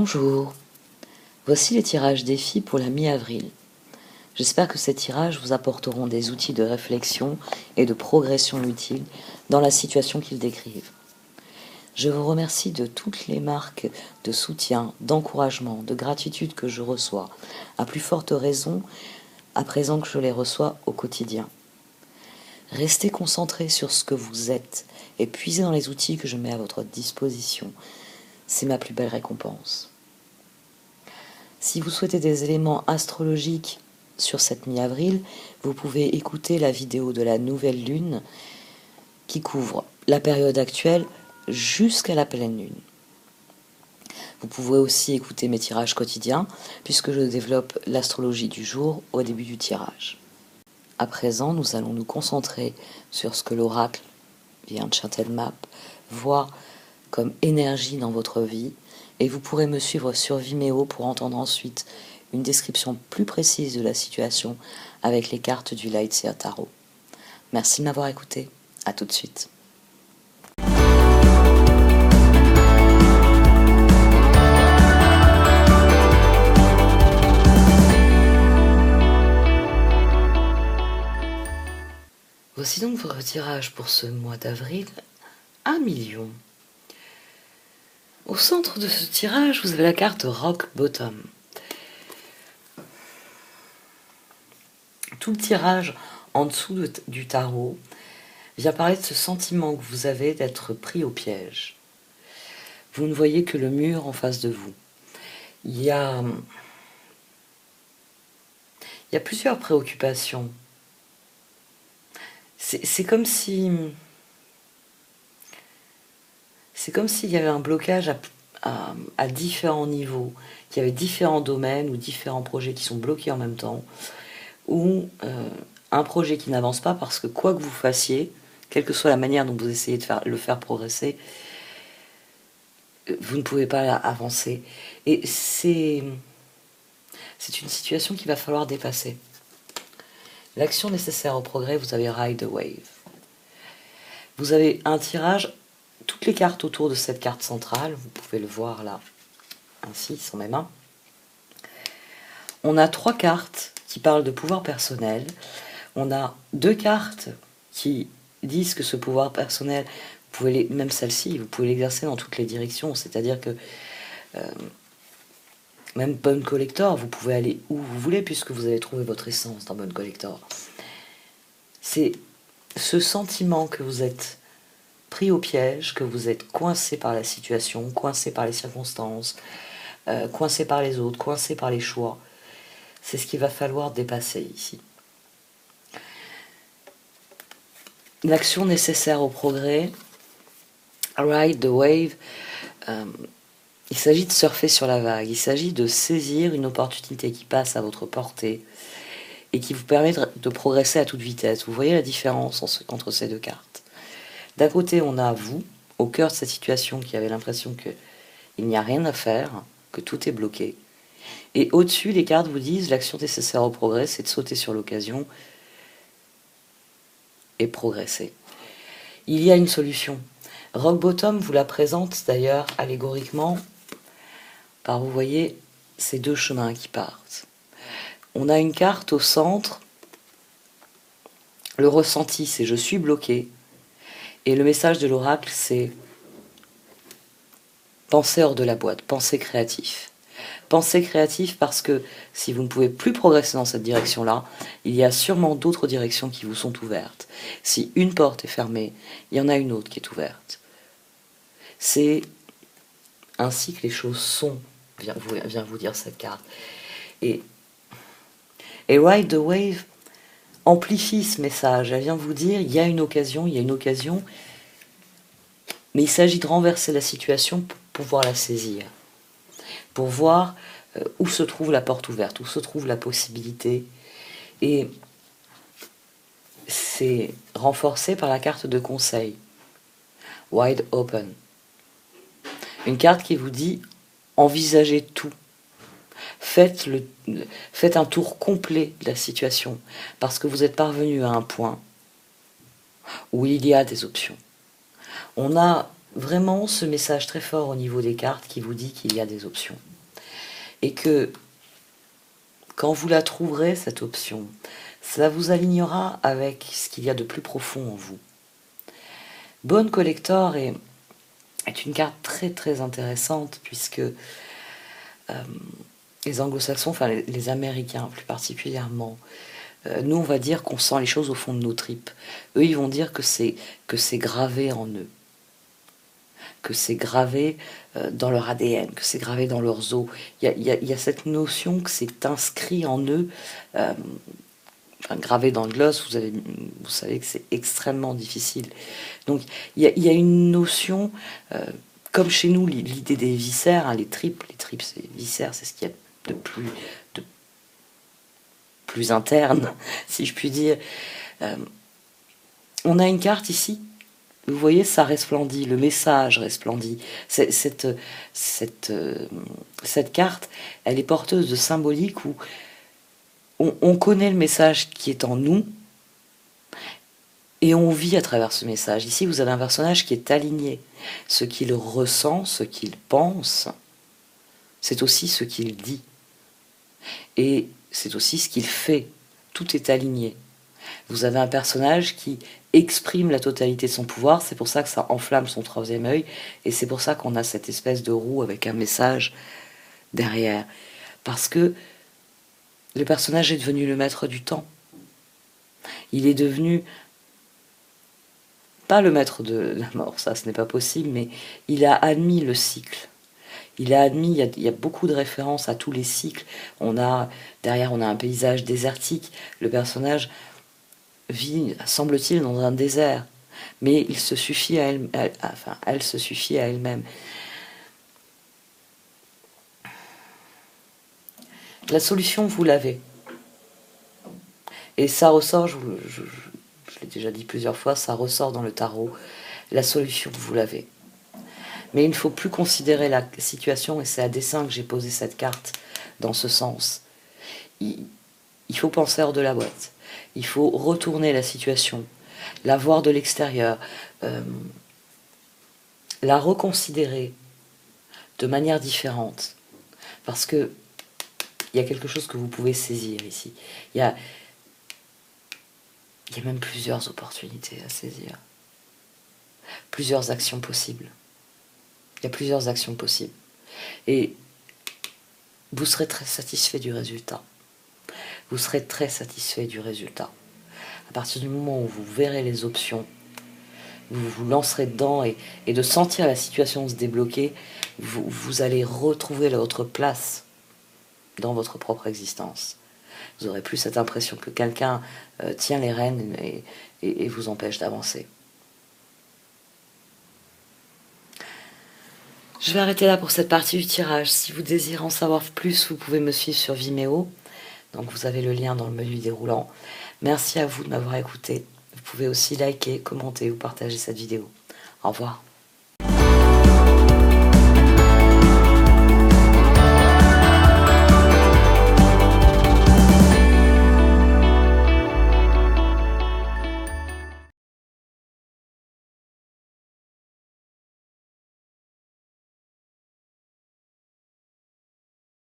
Bonjour, voici les tirages défis pour la mi-avril. J'espère que ces tirages vous apporteront des outils de réflexion et de progression utiles dans la situation qu'ils décrivent. Je vous remercie de toutes les marques de soutien, d'encouragement, de gratitude que je reçois, à plus forte raison à présent que je les reçois au quotidien. Restez concentrés sur ce que vous êtes et puisez dans les outils que je mets à votre disposition. C'est ma plus belle récompense. Si vous souhaitez des éléments astrologiques sur cette mi-avril, vous pouvez écouter la vidéo de la nouvelle lune qui couvre la période actuelle jusqu'à la pleine lune. Vous pouvez aussi écouter mes tirages quotidiens puisque je développe l'astrologie du jour au début du tirage. À présent, nous allons nous concentrer sur ce que l'oracle via un Chantel Map voit comme énergie dans votre vie, et vous pourrez me suivre sur Vimeo pour entendre ensuite une description plus précise de la situation avec les cartes du Lightseer Tarot. Merci de m'avoir écouté, à tout de suite. Voici donc votre tirage pour ce mois d'avril, 1 million. Au centre de ce tirage, vous avez la carte Rock Bottom. Tout le tirage en dessous du tarot vient parler de ce sentiment que vous avez d'être pris au piège. Vous ne voyez que le mur en face de vous. Il y a plusieurs préoccupations. C'est comme si... C'est comme s'il y avait un blocage à différents niveaux, qu'il y avait différents domaines ou différents projets qui sont bloqués en même temps, ou un projet qui n'avance pas parce que quoi que vous fassiez, quelle que soit la manière dont vous essayez de le faire progresser, vous ne pouvez pas avancer. Et c'est une situation qu'il va falloir dépasser. L'action nécessaire au progrès, vous avez Ride the Wave. Vous avez un tirage, toutes les cartes autour de cette carte centrale, vous pouvez le voir là, ainsi, sur mes mains. On a 3 cartes qui parlent de pouvoir personnel. On a 2 cartes qui disent que ce pouvoir personnel, vous pouvez même celle-ci, vous pouvez l'exercer dans toutes les directions. C'est-à-dire que même Bonne Collector, vous pouvez aller où vous voulez puisque vous avez trouvé votre essence dans Bonne Collector. C'est ce sentiment que vous êtes pris au piège, que vous êtes coincé par la situation, coincé par les circonstances, coincé par les autres, coincé par les choix. C'est ce qu'il va falloir dépasser ici. L'action nécessaire au progrès, Ride the Wave, il s'agit de surfer sur la vague, il s'agit de saisir une opportunité qui passe à votre portée et qui vous permet de progresser à toute vitesse. Vous voyez la différence entre ces 2 cartes. D'un côté, on a vous, au cœur de cette situation, qui avez l'impression qu'il n'y a rien à faire, que tout est bloqué. Et au-dessus, les cartes vous disent l'action nécessaire au progrès, c'est de sauter sur l'occasion et progresser. Il y a une solution. Rock Bottom vous la présente d'ailleurs allégoriquement par, vous voyez, ces 2 chemins qui partent. On a une carte au centre, le ressenti, c'est je suis bloqué. Et le message de l'oracle, c'est pensez hors de la boîte, pensez créatif. Pensez créatif parce que si vous ne pouvez plus progresser dans cette direction-là, il y a sûrement d'autres directions qui vous sont ouvertes. Si une porte est fermée, il y en a une autre qui est ouverte. C'est ainsi que les choses sont, vient vous dire cette carte. Et Ride the Wave amplifie ce message. Elle vient vous dire, il y a une occasion, mais il s'agit de renverser la situation pour pouvoir la saisir. Pour voir où se trouve la porte ouverte, où se trouve la possibilité. Et c'est renforcé par la carte de conseil, Wide Open. Une carte qui vous dit, envisagez tout. Faites un tour complet de la situation, parce que vous êtes parvenu à un point où il y a des options. On a vraiment ce message très fort au niveau des cartes qui vous dit qu'il y a des options. Et que quand vous la trouverez, cette option, ça vous alignera avec ce qu'il y a de plus profond en vous. Bone Collector est une carte très très intéressante puisque les anglo-saxons, enfin les Américains plus particulièrement, nous on va dire qu'on sent les choses au fond de nos tripes. Eux ils vont dire que c'est gravé en eux, que c'est gravé dans leur ADN, que c'est gravé dans leurs os. Il y a cette notion que c'est inscrit en eux, enfin, gravé dans le gloss, vous savez que c'est extrêmement difficile. Donc il y a une notion, comme chez nous, l'idée des viscères, hein, les tripes c'est viscères, c'est ce qu'il y a de plus interne, si je puis dire. On a une carte ici, vous voyez, ça resplendit, le message resplendit. Cette carte, elle est porteuse de symbolique où on connaît le message qui est en nous et on vit à travers ce message. Ici, vous avez un personnage qui est aligné. Ce qu'il ressent, ce qu'il pense, c'est aussi ce qu'il dit. Et c'est aussi ce qu'il fait. Tout est aligné. Vous avez un personnage qui exprime la totalité de son pouvoir, c'est pour ça que ça enflamme son troisième œil, et c'est pour ça qu'on a cette espèce de roue avec un message derrière. Parce que le personnage est devenu le maître du temps. Il est devenu, pas le maître de la mort, ça ce n'est pas possible, mais il a admis le cycle. Il a admis, il y a beaucoup de références à tous les cycles. Derrière, on a un paysage désertique. Le personnage vit, semble-t-il, dans un désert. Mais il se suffit à elle, elle se suffit à elle-même. La solution, vous l'avez. Et ça ressort, je l'ai déjà dit plusieurs fois, ça ressort dans le tarot. La solution, vous l'avez. Mais il ne faut plus considérer la situation, et c'est à dessein que j'ai posé cette carte dans ce sens. Il faut penser hors de la boîte. Il faut retourner la situation, la voir de l'extérieur, la reconsidérer de manière différente. Parce que il y a quelque chose que vous pouvez saisir ici. Il y a même plusieurs opportunités à saisir. Plusieurs actions possibles. Il y a plusieurs actions possibles. Et vous serez très satisfait du résultat. Vous serez très satisfait du résultat. À partir du moment où vous verrez les options, vous vous lancerez dedans et de sentir la situation se débloquer, vous allez retrouver votre place dans votre propre existence. Vous aurez plus cette impression que quelqu'un tient les rênes et vous empêche d'avancer. Je vais arrêter là pour cette partie du tirage. Si vous désirez en savoir plus, vous pouvez me suivre sur Vimeo. Donc vous avez le lien dans le menu déroulant. Merci à vous de m'avoir écouté. Vous pouvez aussi liker, commenter ou partager cette vidéo. Au revoir.